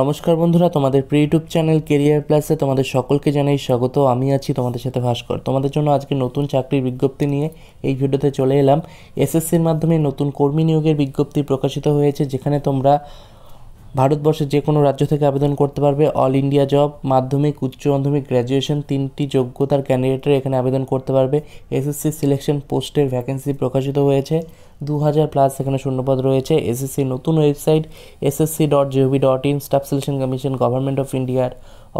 নমস্কার বন্ধুরা, তোমাদের প্রিয় ইউটিউব চ্যানেল কেরিয়ার প্লাসে তোমাদের সকলকে জানাই স্বাগত। আমি আছি তোমাদের সাথে ভাস্কর। তোমাদের জন্য আজকে নতুন চাকরির বিজ্ঞপ্তি নিয়ে এই ভিডিওতে চলে এলাম। এসএসসির মাধ্যমে নতুন কর্মী নিয়োগের বিজ্ঞপ্তি প্রকাশিত হয়েছে, যেখানে তোমরা ভারতবর্ষের যে কোনো রাজ্য থেকে আবেদন করতে পারবে। অল ইন্ডিয়া জব, মাধ্যমিক, উচ্চ মাধ্যমিক, গ্র্যাজুয়েশন, তিনটি যোগ্যতার ক্যান্ডিডেটরা এখানে আবেদন করতে পারবে। এসএসসি সিলেকশন পোস্টের ভ্যাকেন্সি প্রকাশিত হয়েছে, 2000+ এখানে শূন্যপদ রয়েছে। এসএসসি নতুন website ssc.gov.in, staff selection commission, government of ইন্ডিয়ার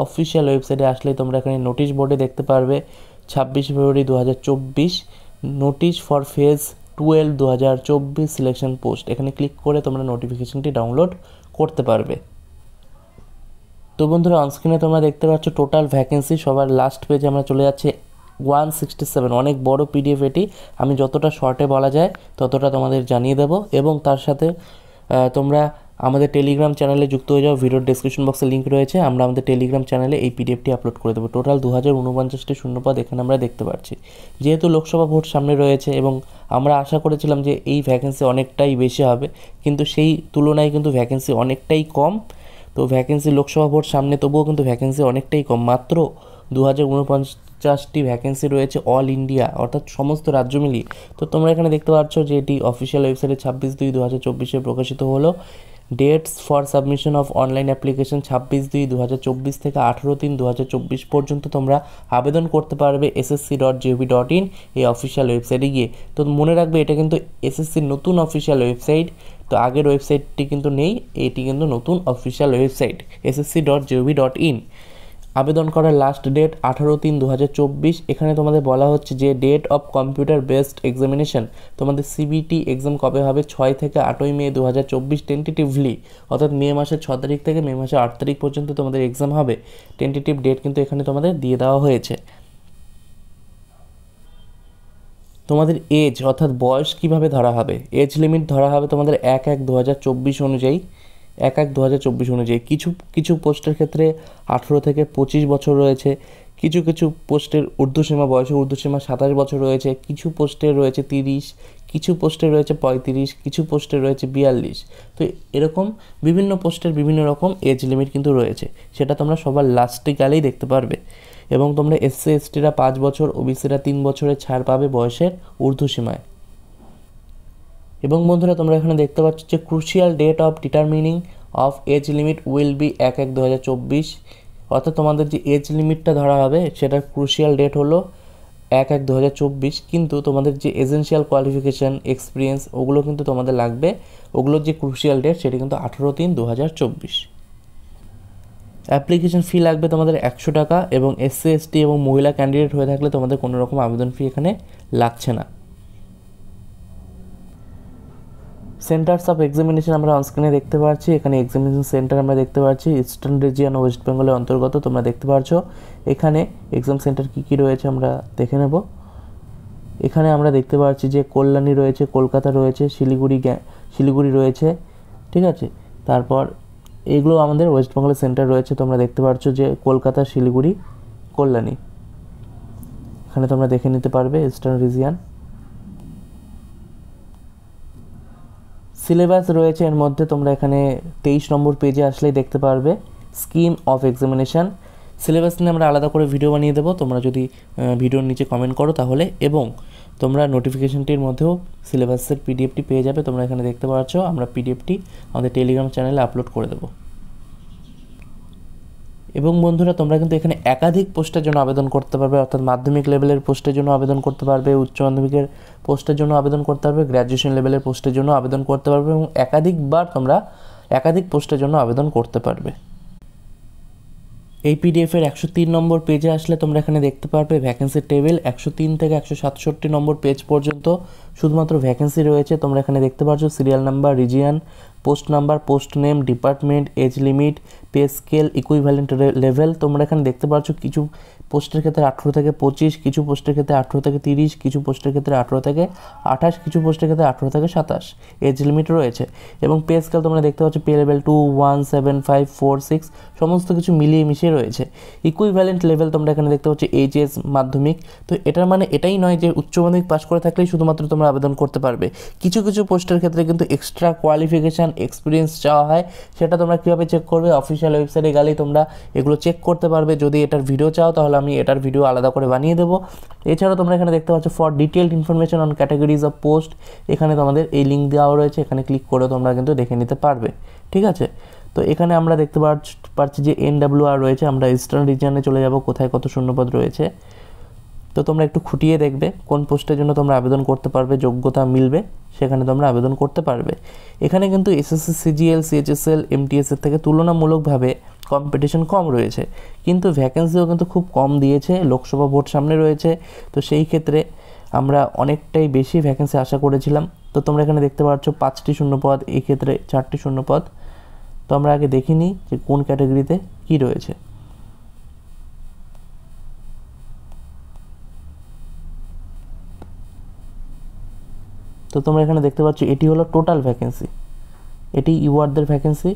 অফিসিয়াল ওয়েবসাইটে আসলেই তোমরা এখানে নোটিশ বোর্ডে দেখতে পারবে 26 ফেব্রুয়ারি 2024 notice for phase 12 2024 selection post. এখানে ক্লিক করে তোমরা নোটিফিকেশনটি ডাউনলোড করতে পারবে। তো বন্ধুরা, অনস্ক্রিনে তোমরা দেখতে পাচ্ছ টোটাল ভ্যাকেন্সি। সবার লাস্ট পেজে আমরা চলে যাচ্ছি 167, অনেক বড় পিডিএফ এটি। আমি যতটা শর্টে বলা যায় ততটা তোমাদের জানিয়ে দেব, এবং তার সাথে তোমরা আমাদের টেলিগ্রাম চ্যানেলে যুক্ত হয়ে যাও। ভিডিওর ডেসক্রিপশন বক্সে লিঙ্ক রয়েছে, আমরা আমাদের টেলিগ্রাম চ্যানেলে এই পিডিএফটি আপলোড করে দেবো। টোটাল 2049টি শূন্যপদ এখানে আমরা দেখতে পাচ্ছি। যেহেতু লোকসভা ভোট সামনে রয়েছে এবং আমরা আশা করেছিলাম যে এই ভ্যাকেন্সি অনেকটাই বেশি হবে, কিন্তু সেই তুলনায় কিন্তু ভ্যাকেন্সি অনেকটাই কম। তো ভ্যাকেন্সি লোকসভা ভোট সামনে, তবুও কিন্তু ভ্যাকেন্সি অনেকটাই কম। মাত্র 2049টি ভ্যাকেন্সি রয়েছে অল ইন্ডিয়া, অর্থাৎ সমস্ত রাজ্য মিলিয়ে। তো তোমরা এখানে দেখতে পাচ্ছ যে এটি অফিসিয়াল ওয়েবসাইটে 26/2/2024 প্রকাশিত হলো। Dates for submission of online application 26/2/2024 থেকে 18/3/2024 পর্যন্ত তোমরা আবেদন করতে পারবে ssc.gov.in এই অফিসিয়াল ওয়েবসাইটে গিয়ে। তো মনে রাখবে, এটা কিন্তু এসএসসির নতুন অফিসিয়াল ওয়েবসাইট। তো আগের ওয়েবসাইটটি কিন্তু নেই, এটি কিন্তু নতুন অফিসিয়াল ওয়েবসাইট ssc.gov.in। আবেদন করার লাস্ট ডেট 18/3/2024। এখানে তোমাদের বলা হচ্ছে যে date of computer based examination, তোমাদের সিবিটি এক্সাম কবে হবে, 6 থেকে 8ই মে 2024 টেন্টেটিভলি, অর্থাৎ মে মাসের 6 তারিখ থেকে মে মাসের 8 তারিখ পর্যন্ত তোমাদের এক্সাম হবে। টেন্টেটিভ ডেট কিন্তু এখানে তোমাদের দিয়ে দেওয়া হয়েছে। তোমাদের এজ অর্থাৎ বয়স কিভাবে ধরা হবে, এজ লিমিট ধরা হবে তোমাদের 1/1/2024 অনুযায়ী। 1/1/2024 অনুযায়ী কিছু কিছু পোস্টের ক্ষেত্রে 18 থেকে 25 বছর রয়েছে, কিছু কিছু পোস্টের ঊর্ধ্বসীমা, বয়সের ঊর্ধ্বসীমা 27 বছর রয়েছে, কিছু পোস্টে রয়েছে 30, কিছু পোস্টে রয়েছে 35, কিছু পোস্টে রয়েছে 42। তো এরকম বিভিন্ন পোস্টের বিভিন্ন রকম এজ লিমিট কিন্তু রয়েছে, সেটা তোমরা সবার লাস্টে গেলেই দেখতে পারবে। এবং তোমরা এসসি এসটিরা 5 বছর, ওবিসিরা 3 বছরের ছাড় পাবে বয়সের ঊর্ধ্বসীমায়। এবং বন্ধুরা, তোমরা এখানে দেখতে পাচ্ছ যে crucial date of determining of age limit will be 1/1/2024, অর্থাৎ তোমাদের যে এজ লিমিটটা ধরা হবে সেটার ক্রুশিয়াল ডেট হলো 1/1/2024। কিন্তু তোমাদের যে এসেনশিয়াল কোয়ালিফিকেশান, এক্সপিরিয়েন্স, ওগুলো কিন্তু তোমাদের লাগবে। ওগুলোর যে ক্রুশিয়াল ডেট সেটা কিন্তু 18/3/2024। অ্যাপ্লিকেশন ফি লাগবে তোমাদের 100 টাকা, এবং এসসি এসটি এবং মহিলা ক্যান্ডিডেট হয়ে থাকলে তোমাদের কোনো রকম আবেদন ফি এখানে লাগছে না। সেন্টার্স অফ এক্সামিনেশন আমরা অনস্ক্রিনে দেখতে পাচ্ছি। এখানে এক্সামিনেশন সেন্টার আমরা দেখতে পাচ্ছি ইস্টার্ন রিজিয়ন, ওয়েস্ট বেঙ্গলের অন্তর্গত। তোমরা দেখতে পাচ্ছ এখানে এক্সাম সেন্টার কী কী রয়েছে আমরা দেখে নেব। এখানে আমরা দেখতে পাচ্ছি যে কল্যাণী রয়েছে, কলকাতা রয়েছে, শিলিগুড়ি রয়েছে, ঠিক আছে। তারপর এগুলো আমাদের ওয়েস্ট বেঙ্গলের সেন্টার রয়েছে। তোমরা দেখতে পাচ্ছ যে কলকাতা, শিলিগুড়ি, কল্যাণী, এখানে তোমরা দেখে নিতে পারবে ইস্টার্ন রিজিয়ন। সিলেবাস রয়েছে এর মধ্যে, তোমরা এখানে 23 নম্বর পেজে আসলেই দেখতে পারবে স্কিম অফ এক্সামিনেশান। সিলেবাস নিয়ে আমরা আলাদা করে ভিডিও বানিয়ে দেবো, তোমরা যদি ভিডিওর নিচে কমেন্ট করো তাহলে। এবং তোমরা নোটিফিকেশনটির মধ্যেও সিলেবাসের পিডিএফটি পেয়ে যাবে। তোমরা এখানে দেখতে পাচ্ছ আমরা পিডিএফটি আমাদের টেলিগ্রাম চ্যানেলে আপলোড করে দেবো। এবং বন্ধুরা, তোমরা কিন্তু এখানে একাধিক পোস্টের জন্য আবেদন করতে পারবে, অর্থাৎ মাধ্যমিক লেভেলের পোস্টের জন্য আবেদন করতে পারবে, উচ্চ মাধ্যমিকের পোস্টের জন্য আবেদন করতে পারবে, গ্র্যাজুয়েশন লেভেলের পোস্টের জন্য আবেদন করতে পারবে, এবং একাধিকবার তোমরা একাধিক পোস্টের জন্য আবেদন করতে পারবে। এই পিডিএফের 103 নম্বর পেজে আসলে তোমরা এখানে দেখতে পারবে ভ্যাকেন্সি টেবিল। 103 থেকে 167 নম্বর পেজ পর্যন্ত শুধুমাত্র ভ্যাকেন্সি রয়েছে। তোমরা এখানে দেখতে পাচ্ছ serial number, region, post number, post name, department, age limit, pay scale, equivalent level. তোমরা এখানে দেখতে পাচ্ছ কিছু পোস্টের ক্ষেত্রে 18 থেকে 25, কিছু পোস্টের ক্ষেত্রে 18 থেকে 30, কিছু পোস্টের ক্ষেত্রে 18 থেকে 28, কিছু পোস্টের ক্ষেত্রে 18 থেকে 27 এজ লিমিট রয়েছে। এবং পে স্কেল তোমরা দেখতে পাচ্ছ পে লেভেল 2, 1, 7, 5, 4, 6 সমস্ত কিছু মিলিয়ে মিশিয়ে রয়েছে। ইকুইভ্যালেন্ট লেভেল তোমরা এখানে দেখতে পাচ্ছ এইচএস মাধ্যমিক। তো এটার মানে এটাই নয় যে উচ্চ মাধ্যমিক পাস করে থাকলেই শুধুমাত্র তোমরা তোমরা আবেদন করতে পারবে। কিছু কিছু পোস্টের ক্ষেত্রে কিন্তু এক্সট্রা কোয়ালিফিকেশান এক্সপিরিয়েন্স চাওয়া হয়, সেটা তোমরা কীভাবে চেক করবে? অফিসিয়াল ওয়েবসাইটে গেলেই তোমরা এগুলো চেক করতে পারবে। যদি এটার ভিডিও চাও তাহলে আমি এটার ভিডিও আলাদা করে বানিয়ে দেবো। এছাড়াও তোমরা এখানে দেখতে পাচ্ছ for detailed information on categories of post, এখানে তোমাদের এই লিঙ্ক দেওয়া রয়েছে, এখানে ক্লিক করে তোমরা কিন্তু দেখে নিতে পারবে। ঠিক আছে, তো এখানে আমরা দেখতে পাচ্ছি যে NWR রয়েছে, আমরা ইস্টার্ন রিজিয়নে চলে যাব কোথায় কত শূন্যপদ রয়েছে। তো তোমরা একটু খুঁটিয়ে দেখবে কোন পোস্টের জন্য তোমরা আবেদন করতে পারবে, যোগ্যতা মিলবে সেখানে তোমরা আবেদন করতে পারবে। এখানে কিন্তু SSC CGL CHSL MTS এর থেকে তুলনামূলকভাবে কম্পিটিশন কম রয়েছে, কিন্তু ভ্যাকেন্সিও কিন্তু খুব কম দিয়েছে, লোকসভা ভোট সামনে রয়েছে। তো সেই ক্ষেত্রে আমরা অনেকটাই বেশি ভ্যাকেন্সি আশা করেছিলাম। তো তোমরা এখানে দেখতে পাচ্ছ 5টি শূন্যপদ, এই ক্ষেত্রে 4টি শূন্যপদ। তো আমরা আগে দেখিনি যে কোন ক্যাটাগরিতে কি রয়েছে। তো তোমরা এখানে দেখতে পাচ্ছ এটি হলো টোটাল ভ্যাকেন্সি, এটি ইউআরদের ভ্যাকেন্সি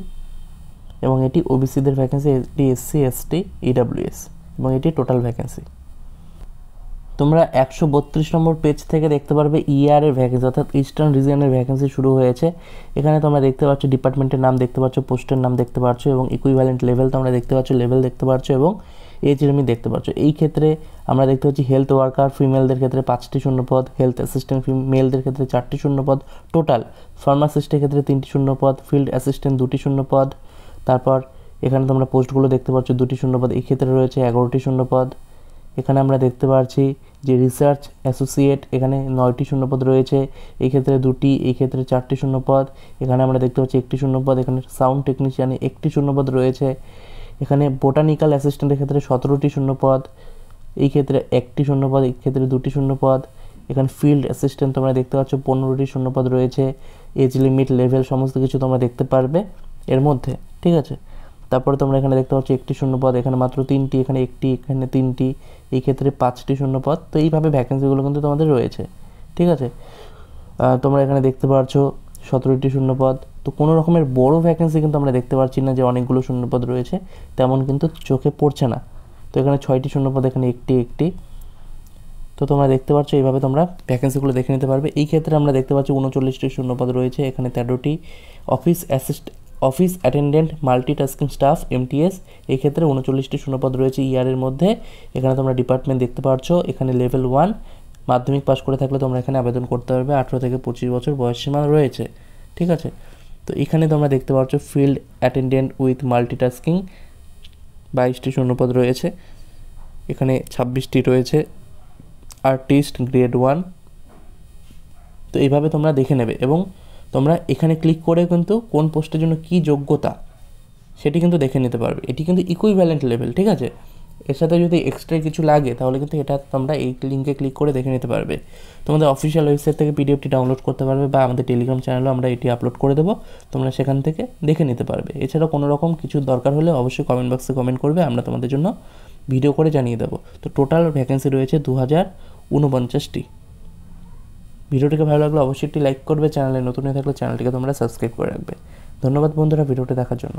এবং এটি ওবিসিদের ভ্যাকেন্সি, এটি SC ST EWS এবং এটি টোটাল ভ্যাকেন্সি। তোমরা 132 নম্বর পেজ থেকে দেখতে পারবে ER-এর ভ্যাকেন্সি, অর্থাৎ ইস্টার্ন রিজিয়নের ভ্যাকেন্সি শুরু হয়েছে। এখানে তোমরা দেখতে পাচ্ছ ডিপার্টমেন্টের নাম দেখতে পাচ্ছ, পোস্টের নাম দেখতে পাচ্ছ এবং ইকুইভ্যালেন্ট লেভেল তোমরা দেখতে পাচ্ছ, লেভেল দেখতে পাচ্ছ এবং এজ লিমিট দেখতে পাচ্ছ। এই ক্ষেত্রে আমরা দেখতে পাচ্ছি হেলথ ওয়ার্কার ফিমেলদের ক্ষেত্রে 5টি শূন্যপদ, হেলথ অ্যাসিস্ট্যান্ট মেলদের ক্ষেত্রে 4টি শূন্যপদ টোটাল, ফার্মাসিস্টের ক্ষেত্রে 3টি শূন্যপদ, ফিল্ড অ্যাসিস্ট্যান্ট 2টি শূন্যপদ। তারপর এখানে তোমরা পোস্টগুলো দেখতে পাচ্ছ 2টি শূন্যপদ, এই ক্ষেত্রে রয়েছে 11টি শূন্যপদ। এখানে আমরা দেখতে পাচ্ছি যে রিসার্চ অ্যাসোসিয়েট, এখানে 9টি শূন্যপদ রয়েছে, এই ক্ষেত্রে 2টি, এই ক্ষেত্রে 4টি শূন্যপদ। এখানে আমরা দেখতে পাচ্ছি 1টি শূন্যপদ, এখানে সাউন্ড টেকনিশিয়ানে 1টি শূন্যপদ রয়েছে। এখানে বোটানিক্যাল অ্যাসিস্ট্যান্টের ক্ষেত্রে 17টি শূন্যপদ, এই ক্ষেত্রে 1টি শূন্যপদ, এই ক্ষেত্রে 2টি শূন্যপদ। এখানে ফিল্ড অ্যাসিস্ট্যান্ট তোমরা দেখতে পাচ্ছ 15টি শূন্যপদ রয়েছে। এজ লিমিট, লেভেল সমস্ত কিছু তোমরা দেখতে পারবে এর মধ্যে। ঠিক আছে, তারপরে তোমরা এখানে দেখতে পাচ্ছ 1টি শূন্যপদ, এখানে মাত্র 3টি, এখানে 1টি, এখানে 3টি, এই ক্ষেত্রে 5টি শূন্যপদ। তো এইভাবে ভ্যাকেন্সিগুলো কিন্তু তোমাদের রয়েছে। ঠিক আছে, তোমরা এখানে দেখতে পাচ্ছ 17টি শূন্যপদ। তো কোনো রকমের বড় ভ্যাকেন্সি কিন্তু আমরা দেখতে পাচ্ছি না যে অনেকগুলো শূন্যপদ রয়েছে, তেমন কিন্তু চোখে পড়ছে না। তো এখানে 6টি শূন্যপদ, এখানে 1টি। তো তোমরা দেখতে পাচ্ছ এইভাবে তোমরা ভ্যাকেন্সিগুলো দেখে নিতে পারবে। এই ক্ষেত্রে আমরা দেখতে পাচ্ছি 39টি শূন্যপদ রয়েছে, এখানে 13টি office attendant multitasking staff MTS, এই ক্ষেত্রে 39টি শূন্যপদ রয়েছে ER-এর মধ্যে। এখানে তোমরা ডিপার্টমেন্ট দেখতে পাচ্ছ, এখানে লেভেল 1 মাধ্যমিক পাস করে থাকলে তোমরা এখানে আবেদন করতে পারবে, 18 থেকে 25 বছর বয়সসীমা রয়েছে। ঠিক আছে, তো এখানে তোমরা দেখতে পাচ্ছ ফিল্ড অ্যাটেন্ডেন্ট উইথ মাল্টিটাস্কিং 22টি শূন্যপদ রয়েছে, এখানে 26টি রয়েছে। Artist grade 1। তো এইভাবে তোমরা দেখে নেবে এবং তোমরা এখানে ক্লিক করে কিন্তু কোন পোস্টের জন্য কী যোগ্যতা সেটি কিন্তু দেখে নিতে পারবে। এটি কিন্তু ইকুইভ্যালেন্ট লেভেল। ঠিক আছে, এর সাথে যদি এক্সট্রা কিছু লাগে তাহলে কিন্তু এটা তোমরা এই লিঙ্কে ক্লিক করে দেখে নিতে পারবে। তোমাদের অফিসিয়াল ওয়েবসাইট থেকে PDFটি ডাউনলোড করতে পারবে বা আমাদের টেলিগ্রাম চ্যানেলেও আমরা এটি আপলোড করে দেবো, তোমরা সেখান থেকে দেখে নিতে পারবে। এছাড়াও কোনো রকম কিছু দরকার হলে অবশ্যই কমেন্ট বক্সে কমেন্ট করবে, আমরা তোমাদের জন্য ভিডিও করে জানিয়ে দেবো। তো টোটাল ভ্যাকেন্সি রয়েছে 2049টি। ভিডিওটিকে ভালো লাগলে অবশ্যই একটি লাইক করবে, চ্যানেলে নতুন হয়ে থাকলে চ্যানেলটিকে তোমরা সাবস্ক্রাইব করে রাখবে। ধন্যবাদ বন্ধুরা ভিডিওটি দেখার জন্য।